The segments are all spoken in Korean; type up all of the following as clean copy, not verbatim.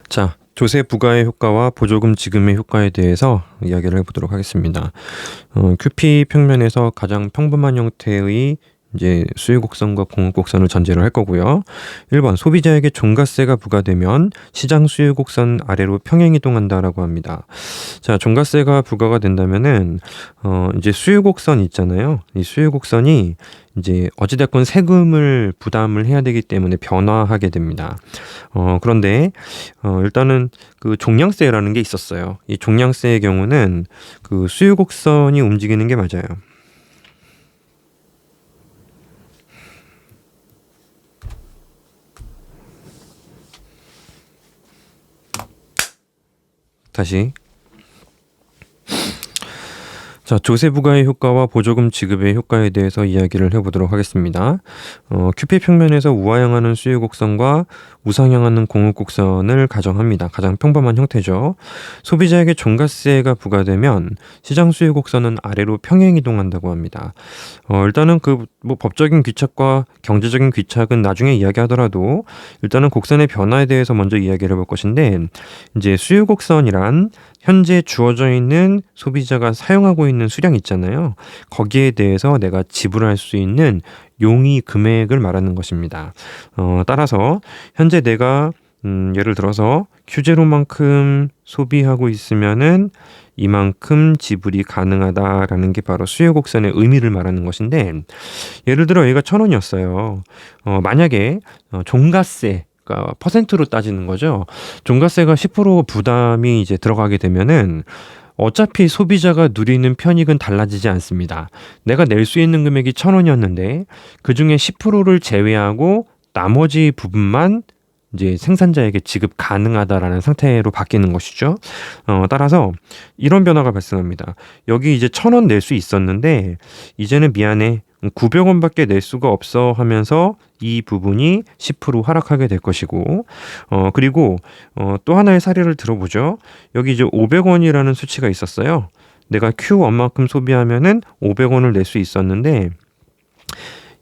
자, 조세 부과의 효과와 보조금 지급의 효과에 대해서 이야기를 해보도록 하겠습니다. QP 평면에서 가장 평범한 형태의 이제 수요곡선과 공급곡선을 전제로 할 거고요. 1번 소비자에게 종가세가 부과되면 시장 수요곡선 아래로 평행이동한다라고 합니다. 자, 종가세가 부과가 된다면은 이제 수요곡선 있잖아요. 이 수요곡선이 이제 어찌됐건 세금을 부담을 해야 되기 때문에 변화하게 됩니다. 그런데 일단은 그 종량세라는 게 있었어요. 이 종량세의 경우는 그 수요곡선이 움직이는 게 맞아요. 다시. 자, 조세 부과의 효과와 보조금 지급의 효과에 대해서 이야기를 해보도록 하겠습니다. QP 평면에서 우하향하는 수요곡선과 우상향하는 공급곡선을 가정합니다. 가장 평범한 형태죠. 소비자에게 종가세가 부과되면 시장 수요곡선은 아래로 평행이동한다고 합니다. 일단은 그 뭐 법적인 귀착과 경제적인 귀착은 나중에 이야기하더라도 일단은 곡선의 변화에 대해서 먼저 이야기를 해볼 것인데, 이제 수요곡선이란 현재 주어져 있는 소비자가 사용하고 있는 수량 있잖아요. 거기에 대해서 내가 지불할 수 있는 용의 금액을 말하는 것입니다. 따라서 현재 내가 예를 들어서 Q0만큼 소비하고 있으면은 이만큼 지불이 가능하다라는 게 바로 수요곡선의 의미를 말하는 것인데, 예를 들어 얘가 1,000원이었어요. 만약에 종가세, 그러니까 퍼센트로 따지는 거죠. 종가세가 10% 부담이 이제 들어가게 되면은 어차피 소비자가 누리는 편익은 달라지지 않습니다. 내가 낼 수 있는 금액이 1,000원이었는데 그중에 10%를 제외하고 나머지 부분만 이제 생산자에게 지급 가능하다라는 상태로 바뀌는 것이죠. 따라서 이런 변화가 발생합니다. 여기 이제 1,000원 낼 수 있었는데 이제는 미안해, 900원밖에 낼 수가 없어 하면서 이 부분이 10% 하락하게 될 것이고, 그리고 또 하나의 사례를 들어보죠. 여기 이제 500원이라는 수치가 있었어요. 내가 Q1만큼 소비하면은 500원을 낼 수 있었는데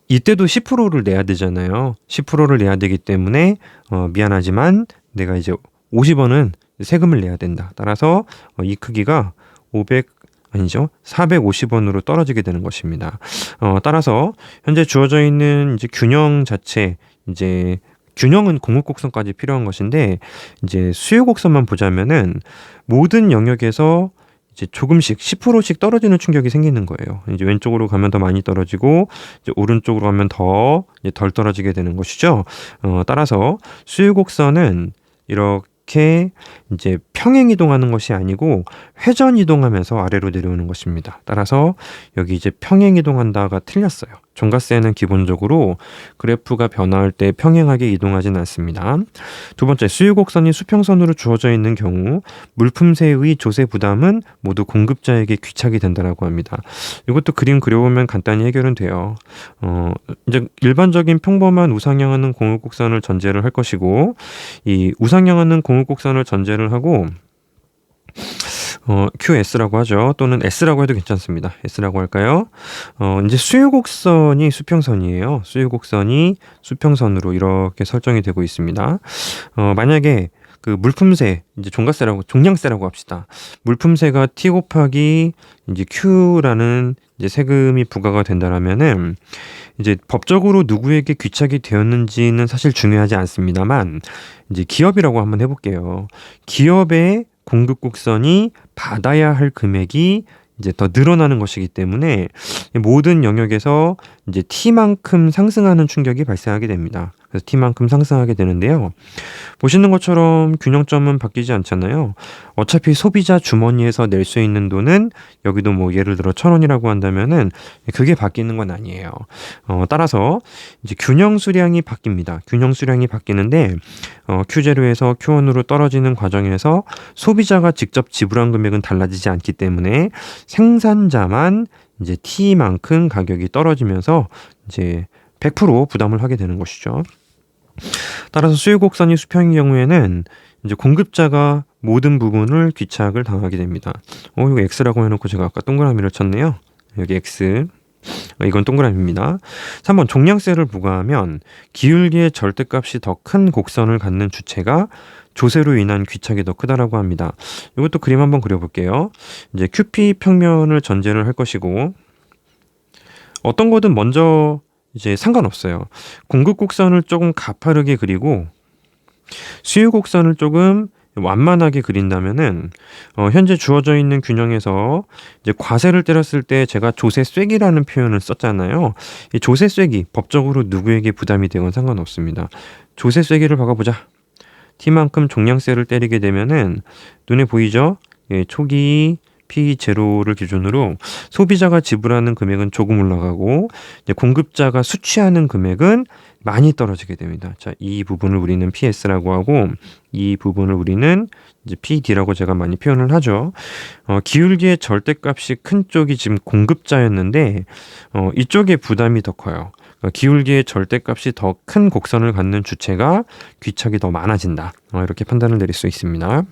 이때도 10%를 내야 되잖아요. 10%를 내야 되기 때문에 미안하지만 내가 이제 50원은 세금을 내야 된다. 따라서 이 크기가 450원으로 떨어지게 되는 것입니다. 따라서 현재 주어져 있는 이제 균형 자체, 이제 균형은 공급곡선까지 필요한 것인데, 이제 수요곡선만 보자면은 모든 영역에서 이제 조금씩 10%씩 떨어지는 충격이 생기는 거예요. 이제 왼쪽으로 가면 더 많이 떨어지고 이제 오른쪽으로 가면 더 이제 덜 떨어지게 되는 것이죠. 따라서 수요곡선은 이렇게 이제 평행 이동하는 것이 아니고 회전 이동하면서 아래로 내려오는 것입니다. 따라서 여기 이제 평행 이동한다가 틀렸어요. 종가세는 기본적으로 그래프가 변화할 때 평행하게 이동하진 않습니다. 두 번째, 수요곡선이 수평선으로 주어져 있는 경우 물품세의 조세 부담은 모두 공급자에게 귀착이 된다라고 합니다. 이것도 그림 그려보면 간단히 해결은 돼요. 이제 일반적인 평범한 우상향하는 공급곡선을 전제를 할 것이고, 이 우상향하는 공급곡선을 전제를 하고 QS라고 하죠. 또는 S라고 해도 괜찮습니다. S라고 할까요? 이제 수요곡선이 수평선이에요. 수요곡선이 수평선으로 이렇게 설정이 되고 있습니다. 만약에 그 물품세, 이제 종량세라고 합시다. 물품세가 T 곱하기 이제 Q라는 이제 세금이 부과가 된다라면은 이제 법적으로 누구에게 귀착이 되었는지는 사실 중요하지 않습니다만, 이제 기업이라고 한번 해볼게요. 기업의 공급곡선이 받아야 할 금액이 이제 더 늘어나는 것이기 때문에 모든 영역에서 이제 T만큼 상승하는 충격이 발생하게 됩니다. 그래서 T만큼 상승하게 되는데요. 보시는 것처럼 균형점은 바뀌지 않잖아요. 어차피 소비자 주머니에서 낼 수 있는 돈은 여기도 뭐 예를 들어 1,000원이라고 한다면은 그게 바뀌는 건 아니에요. 따라서 이제 균형 수량이 바뀝니다. 균형 수량이 바뀌는데 Q0에서 Q1으로 떨어지는 과정에서 소비자가 직접 지불한 금액은 달라지지 않기 때문에 생산자만 이제 T만큼 가격이 떨어지면서 이제 100% 부담을 하게 되는 것이죠. 따라서 수요곡선이 수평인 경우에는 이제 공급자가 모든 부분을 귀착을 당하게 됩니다. 이거 X라고 해놓고 제가 아까 동그라미를 쳤네요. 여기 X. 이건 동그라미입니다. 3번 종량세를 부과하면 기울기의 절대값이 더 큰 곡선을 갖는 주체가 조세로 인한 귀착이 더 크다라고 합니다. 이것도 그림 한번 그려볼게요. 이제 QP 평면을 전제를 할 것이고 어떤 거든 먼저 이제 상관없어요. 공급 곡선을 조금 가파르게 그리고 수요 곡선을 조금 완만하게 그린다면은 현재 주어져 있는 균형에서 이제 과세를 때렸을 때 제가 조세 쐐기라는 표현을 썼잖아요. 이 조세 쐐기 법적으로 누구에게 부담이 되건 상관없습니다. 조세 쐐기를 박아보자. T만큼 종량세를 때리게 되면은 눈에 보이죠? 예, 초기 P0를 기준으로 소비자가 지불하는 금액은 조금 올라가고 이제 공급자가 수취하는 금액은 많이 떨어지게 됩니다. 자, 이 부분을 우리는 PS라고 하고 이 부분을 우리는 이제 PD라고 제가 많이 표현을 하죠. 기울기의 절대값이 큰 쪽이 지금 공급자였는데 이쪽에 부담이 더 커요. 기울기의 절대값이 더 큰 곡선을 갖는 주체가 귀착이 더 많아진다. 이렇게 판단을 내릴 수 있습니다.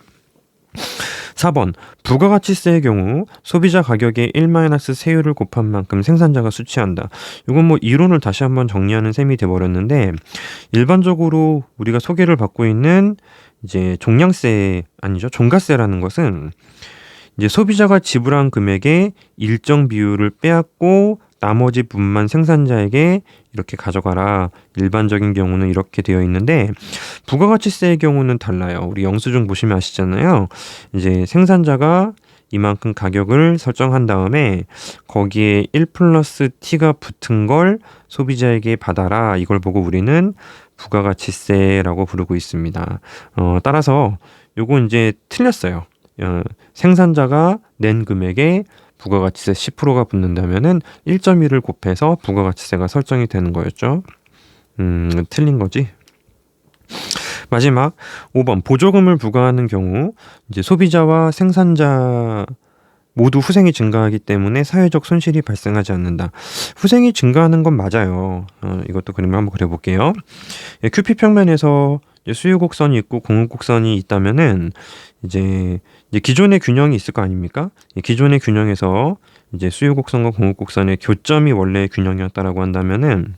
4번 부가가치세의 경우 소비자 가격에 1-세율을 곱한 만큼 생산자가 수취한다. 이건 뭐 이론을 다시 한번 정리하는 셈이 돼버렸는데 일반적으로 우리가 소개를 받고 있는 이제 종량세 아니죠 종가세라는 것은 이제 소비자가 지불한 금액의 일정 비율을 빼앗고 나머지 분만 생산자에게 이렇게 가져가라. 일반적인 경우는 이렇게 되어 있는데 부가가치세의 경우는 달라요. 우리 영수증 보시면 아시잖아요. 이제 생산자가 이만큼 가격을 설정한 다음에 거기에 1+T가 붙은 걸 소비자에게 받아라. 이걸 보고 우리는 부가가치세라고 부르고 있습니다. 따라서 요거 이제 틀렸어요. 생산자가 낸 금액에 부가가치세 10%가 붙는다면은 1.1을 곱해서 부가가치세가 설정이 되는 거였죠. 틀린 거지. 마지막 5번 보조금을 부과하는 경우 이제 소비자와 생산자 모두 후생이 증가하기 때문에 사회적 손실이 발생하지 않는다. 후생이 증가하는 건 맞아요. 이것도 그림을 한번 그려볼게요. QP 평면에서 수요 곡선이 있고 공급 곡선이 있다면은 이제 기존의 균형이 있을 거 아닙니까? 기존의 균형에서 이제 수요 곡선과 공급 곡선의 교점이 원래 균형이었다라고 한다면은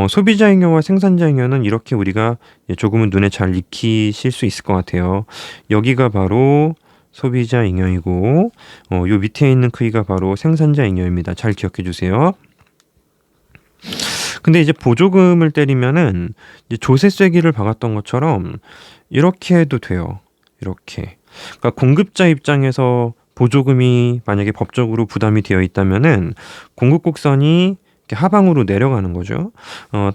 소비자 잉여와 생산자 잉여는 이렇게 우리가 조금은 눈에 잘 익히실 수 있을 것 같아요. 여기가 바로 소비자 잉여이고 요 밑에 있는 크기가 바로 생산자 잉여입니다. 잘 기억해 주세요. 근데 이제 보조금을 때리면은 이제 조세 쐐기를 박았던 것처럼 이렇게 해도 돼요. 이렇게. 그러니까 공급자 입장에서 보조금이 만약에 법적으로 부담이 되어 있다면은 공급 곡선이 하방으로 내려가는 거죠.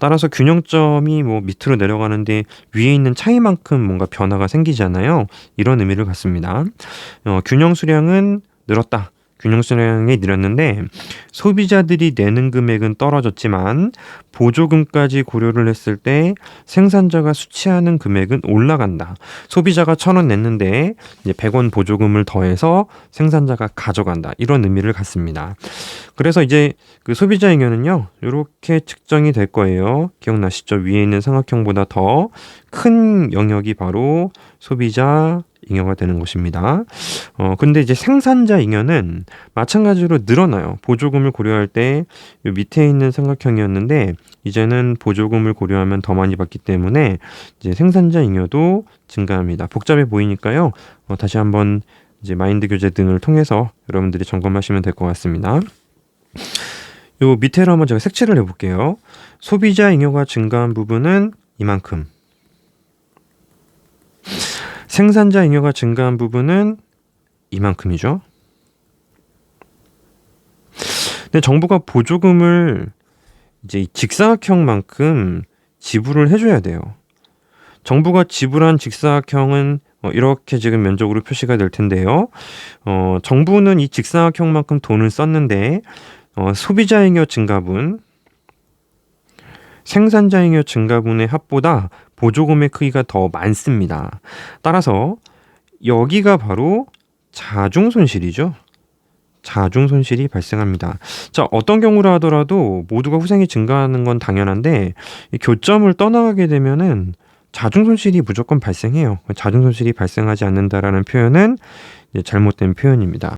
따라서 균형점이 뭐 밑으로 내려가는데 위에 있는 차이만큼 뭔가 변화가 생기잖아요. 이런 의미를 갖습니다. 균형 수량은 늘었다. 균형 수량이 늘었는데 소비자들이 내는 금액은 떨어졌지만 보조금까지 고려를 했을 때 생산자가 수취하는 금액은 올라간다. 소비자가 1,000원 냈는데 이제 100원 보조금을 더해서 생산자가 가져간다. 이런 의미를 갖습니다. 그래서 이제 그 소비자 잉여는요. 이렇게 측정이 될 거예요. 기억나시죠? 위에 있는 삼각형보다 더 큰 영역이 바로 소비자 잉여가 되는 것입니다. 근데 이제 생산자 잉여는 마찬가지로 늘어나요. 보조금을 고려할 때 요 밑에 있는 삼각형이었는데 이제는 보조금을 고려하면 더 많이 받기 때문에 이제 생산자 잉여도 증가합니다. 복잡해 보이니까요. 다시 한번 이제 마인드 교재 등을 통해서 여러분들이 점검하시면 될 것 같습니다. 요 밑에로 한번 제가 색칠을 해볼게요. 소비자 잉여가 증가한 부분은 이만큼. 생산자 잉여가 증가한 부분은 이만큼이죠. 근데 정부가 보조금을 이제 직사각형만큼 지불을 해줘야 돼요. 정부가 지불한 직사각형은 이렇게 지금 면적으로 표시가 될 텐데요. 정부는 이 직사각형만큼 돈을 썼는데 소비자 잉여 증가분, 생산자 잉여 증가분의 합보다 보조금의 크기가 더 많습니다. 따라서 여기가 바로 자중손실이죠. 자중손실이 발생합니다. 자, 어떤 경우라 하더라도 모두가 후생이 증가하는 건 당연한데 이 교점을 떠나가게 되면은 자중손실이 무조건 발생해요. 자중손실이 발생하지 않는다라는 표현은 이제 잘못된 표현입니다.